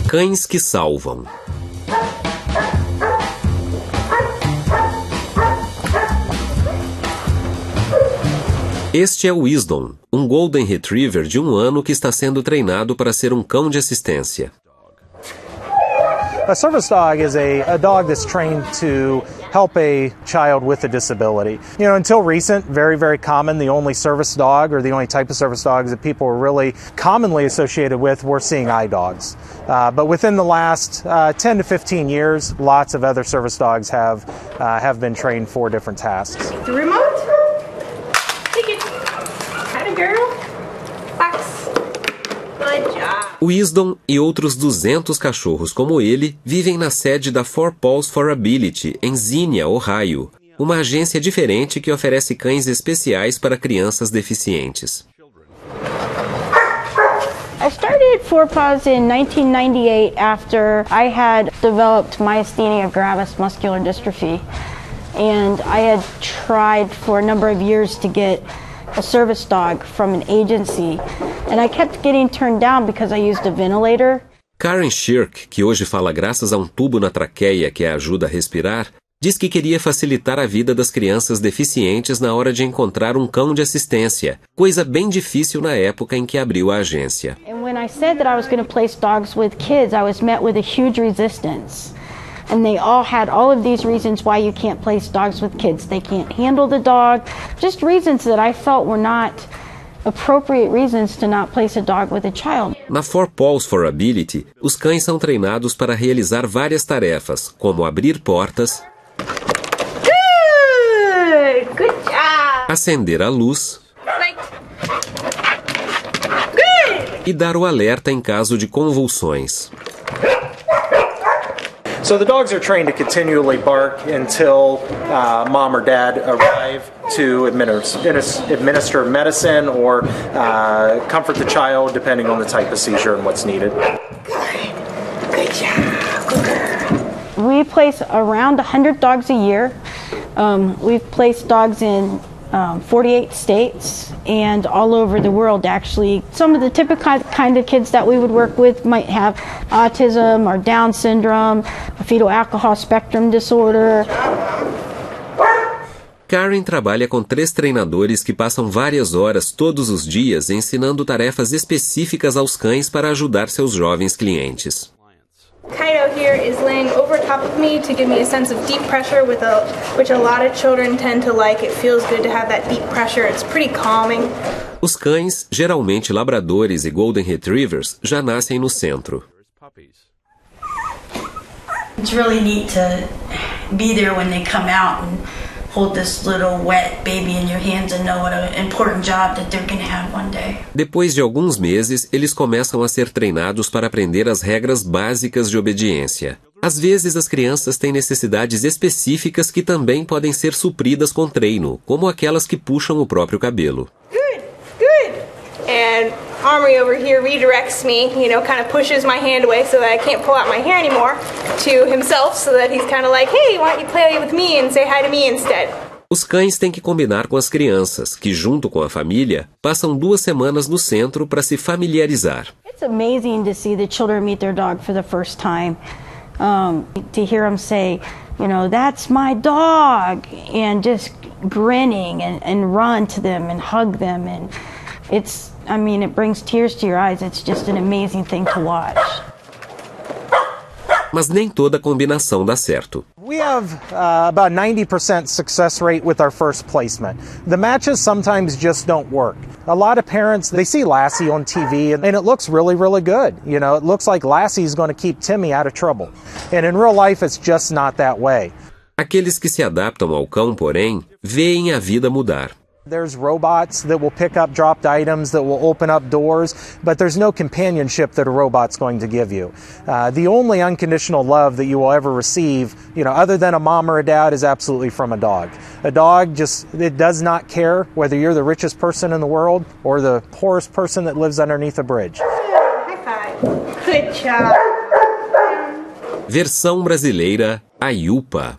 Cães que salvam. Este é o Wisdom, um Golden Retriever de 1 ano que está sendo treinado para ser um cão de assistência. A service dog is a dog that's trained to help a child with a disability. You know, until recent, very, very common, the only service dog or the only type of service dogs that people were really commonly associated with were seeing eye dogs. But within the last 10 to 15 years, lots of other service dogs have been trained for different tasks. The remote? Take it. Had a girl. Fox. Good job. Wisdom e outros 200 cachorros como ele vivem na sede da 4Paws for Ability, em Xenia, Ohio, uma agência diferente que oferece cães especiais para crianças deficientes. I started 4Paws in 1998 after I had developed myasthenia gravis muscular dystrophy, and I had tried for a number of years to get a service dog from an agency, and I kept getting turned down because I used a ventilator. Karen Shirk, que hoje fala graças a um tubo na traqueia que a ajuda a respirar, diz que queria facilitar a vida das crianças deficientes na hora de encontrar um cão de assistência, coisa bem difícil na época em que abriu a agência. And when I said that I was going to place dogs with kids, I was met with a huge resistance. And they all had all of these reasons why you can't place dogs with kids. They can't handle the dog, just reasons that I felt were not appropriate reasons to not place a dog with a child. Na 4Paws for Ability, os cães são treinados para realizar várias tarefas, como abrir portas, Good job. acender a luz Good. e dar o alerta em caso de convulsões. So the dogs are trained to continually bark until mom or dad arrive to administer medicine or comfort the child, depending on the type of seizure and what's needed. Good job. Good girl. We place around 100 dogs a year. We've placed dogs in 48 states and all over the world, actually. Some of the typical kind of kids that we would work with might have autism or Down syndrome, a fetal alcohol spectrum disorder. Karen trabalha com 3 treinadores que passam várias horas todos os dias ensinando tarefas específicas aos cães para ajudar seus jovens clientes. Kaido here is laying over top of me to give me a sense of deep pressure, which a lot of children tend to like. It feels good to have that deep pressure. It's pretty calming. Os cães, geralmente labradores e golden retrievers, já nascem no centro. It's really neat to be there when they come out and hold this little wet baby in your hands and know what an important job that they're going to have one day. Depois de alguns meses, eles começam a ser treinados para aprender as regras básicas de obediência. Às vezes, as crianças têm necessidades específicas que também podem ser supridas com treino, como aquelas que puxam o próprio cabelo. Good. Good. And Omri over here redirects me, kind of pushes my hand away so that I can't pull out my hair anymore to himself, so that he's kind of like, hey, why don't you play with me and say hi to me instead? Os cães têm que combinar com as crianças, que junto com a família, passam 2 semanas no centro para se familiarizar. It's amazing to see the children meet their dog for the first time. To hear them say, that's my dog, and just grinning and run to them and hug them, and it brings tears to your eyes. It's just an amazing thing to watch. Mas nem toda combinação dá certo. We have about 90% success rate with our first placement. The matches sometimes just don't work. A lot of parents, they see Lassie on TV and it looks really, really good. It looks like Lassie's going to keep Timmy out of trouble. And in real life, it's just not that way. Aqueles que se adaptam ao cão, porém, veem a vida mudar. There's robots that will pick up dropped items, that will open up doors, but there's no companionship that a robot's going to give you. The only unconditional love that you will ever receive, other than a mom or a dad, is absolutely from a dog. A dog it does not care whether you're the richest person in the world or the poorest person that lives underneath a bridge. High five. Good job. Versão brasileira, a Yupa.